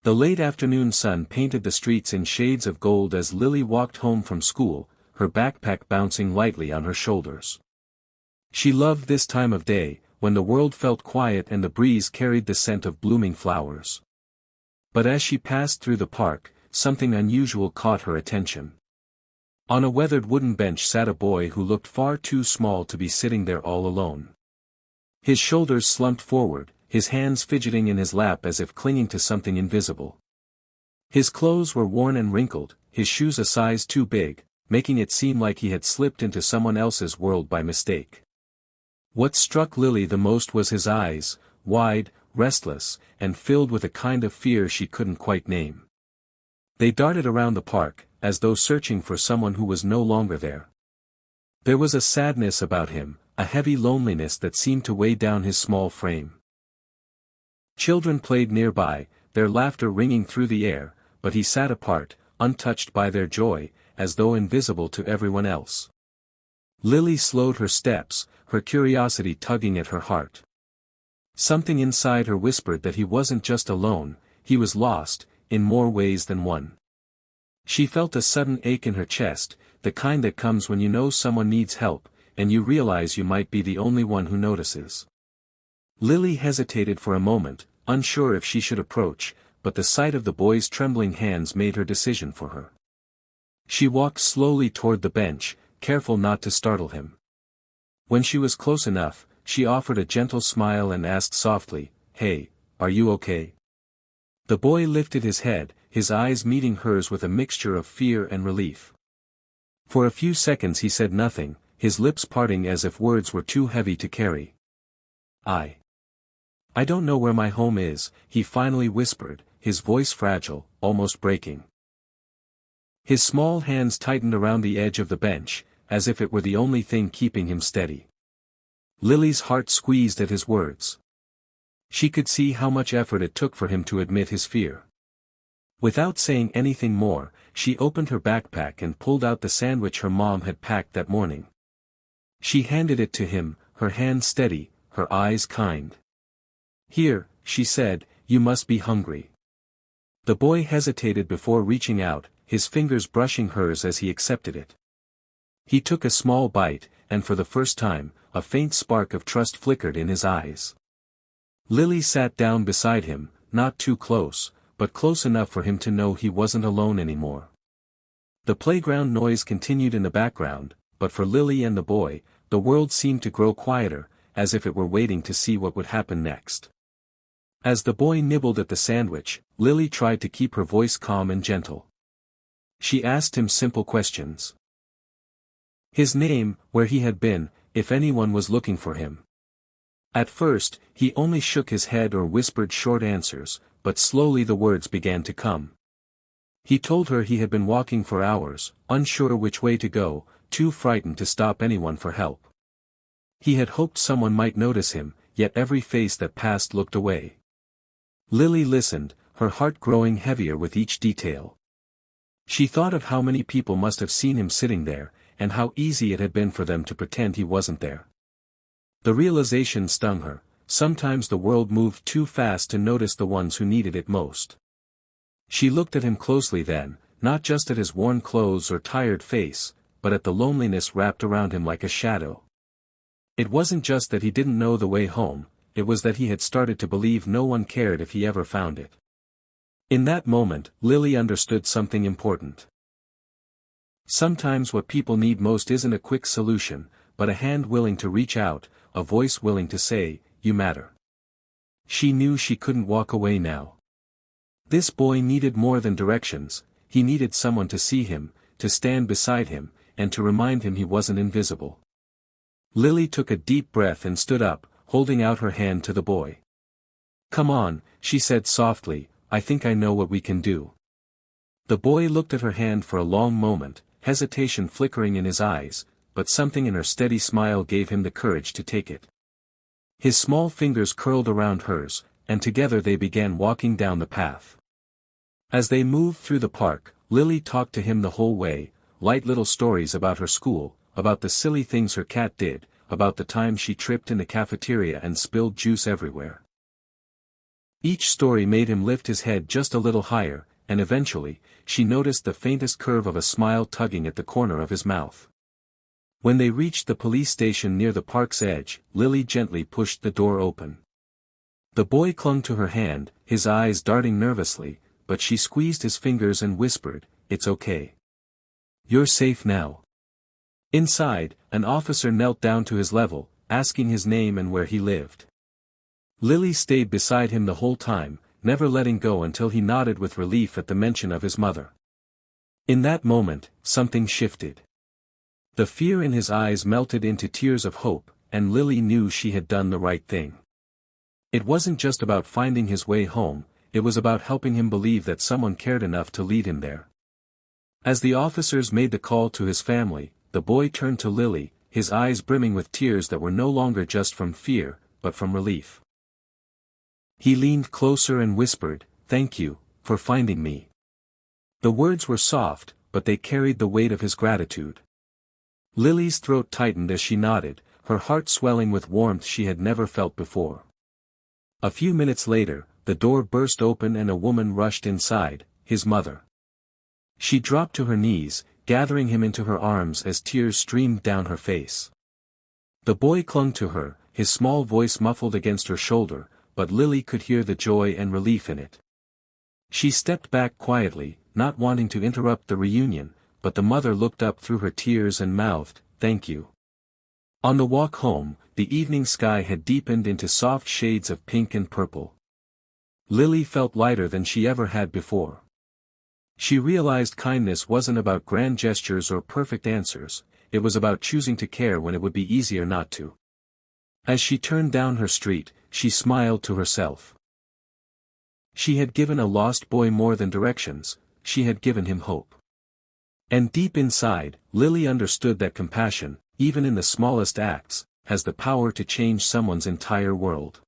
The late afternoon sun painted the streets in shades of gold as Lily walked home from school, her backpack bouncing lightly on her shoulders. She loved this time of day, when the world felt quiet and the breeze carried the scent of blooming flowers. But as she passed through the park, something unusual caught her attention. On a weathered wooden bench sat a boy who looked far too small to be sitting there all alone. His shoulders slumped forward, his hands fidgeting in his lap as if clinging to something invisible. His clothes were worn and wrinkled, his shoes a size too big, making it seem like he had slipped into someone else's world by mistake. What struck Lily the most was his eyes, wide, restless, and filled with a kind of fear she couldn't quite name. They darted around the park, as though searching for someone who was no longer there. There was a sadness about him, a heavy loneliness that seemed to weigh down his small frame. Children played nearby, their laughter ringing through the air, but he sat apart, untouched by their joy, as though invisible to everyone else. Lily slowed her steps, her curiosity tugging at her heart. Something inside her whispered that he wasn't just alone, he was lost, in more ways than one. She felt a sudden ache in her chest, the kind that comes when you know someone needs help, and you realize you might be the only one who notices. Lily hesitated for a moment, unsure if she should approach, but the sight of the boy's trembling hands made her decision for her. She walked slowly toward the bench, careful not to startle him. When she was close enough, she offered a gentle smile and asked softly, "Hey, are you okay?" The boy lifted his head, his eyes meeting hers with a mixture of fear and relief. For a few seconds he said nothing, his lips parting as if words were too heavy to carry. I don't know where my home is," he finally whispered, his voice fragile, almost breaking. His small hands tightened around the edge of the bench, as if it were the only thing keeping him steady. Lily's heart squeezed at his words. She could see how much effort it took for him to admit his fear. Without saying anything more, she opened her backpack and pulled out the sandwich her mom had packed that morning. She handed it to him, her hand steady, her eyes kind. "Here," she said, "you must be hungry." The boy hesitated before reaching out, his fingers brushing hers as he accepted it. He took a small bite, and for the first time, a faint spark of trust flickered in his eyes. Lily sat down beside him, not too close, but close enough for him to know he wasn't alone anymore. The playground noise continued in the background, but for Lily and the boy, the world seemed to grow quieter, as if it were waiting to see what would happen next. As the boy nibbled at the sandwich, Lily tried to keep her voice calm and gentle. She asked him simple questions. His name, where he had been, if anyone was looking for him. At first, he only shook his head or whispered short answers, but slowly the words began to come. He told her he had been walking for hours, unsure which way to go, too frightened to stop anyone for help. He had hoped someone might notice him, yet every face that passed looked away. Lily listened, her heart growing heavier with each detail. She thought of how many people must have seen him sitting there, and how easy it had been for them to pretend he wasn't there. The realization stung her, sometimes the world moved too fast to notice the ones who needed it most. She looked at him closely then, not just at his worn clothes or tired face, but at the loneliness wrapped around him like a shadow. It wasn't just that he didn't know the way home, it was that he had started to believe no one cared if he ever found it. In that moment, Lily understood something important. Sometimes what people need most isn't a quick solution, but a hand willing to reach out, a voice willing to say, "You matter." She knew she couldn't walk away now. This boy needed more than directions, he needed someone to see him, to stand beside him, and to remind him he wasn't invisible. Lily took a deep breath and stood up, holding out her hand to the boy. "Come on," she said softly, "I think I know what we can do." The boy looked at her hand for a long moment, hesitation flickering in his eyes, but something in her steady smile gave him the courage to take it. His small fingers curled around hers, and together they began walking down the path. As they moved through the park, Lily talked to him the whole way, light little stories about her school, about the silly things her cat did, about the time she tripped in the cafeteria and spilled juice everywhere. Each story made him lift his head just a little higher, and eventually, she noticed the faintest curve of a smile tugging at the corner of his mouth. When they reached the police station near the park's edge, Lilly gently pushed the door open. The boy clung to her hand, his eyes darting nervously, but she squeezed his fingers and whispered, "It's okay. You're safe now." Inside, an officer knelt down to his level, asking his name and where he lived. Lilly stayed beside him the whole time, never letting go until he nodded with relief at the mention of his mother. In that moment, something shifted. The fear in his eyes melted into tears of hope, and Lilly knew she had done the right thing. It wasn't just about finding his way home, it was about helping him believe that someone cared enough to lead him there. As the officers made the call to his family, the boy turned to Lilly, his eyes brimming with tears that were no longer just from fear, but from relief. He leaned closer and whispered, "Thank you, for finding me." The words were soft, but they carried the weight of his gratitude. Lily's throat tightened as she nodded, her heart swelling with warmth she had never felt before. A few minutes later, the door burst open and a woman rushed inside, his mother. She dropped to her knees, gathering him into her arms as tears streamed down her face. The boy clung to her, his small voice muffled against her shoulder, but Lilly could hear the joy and relief in it. She stepped back quietly, not wanting to interrupt the reunion, but the mother looked up through her tears and mouthed, "Thank you." On the walk home, the evening sky had deepened into soft shades of pink and purple. Lilly felt lighter than she ever had before. She realized kindness wasn't about grand gestures or perfect answers, it was about choosing to care when it would be easier not to. As she turned down her street, she smiled to herself. She had given a lost boy more than directions, she had given him hope. And deep inside, Lilly understood that compassion, even in the smallest acts, has the power to change someone's entire world.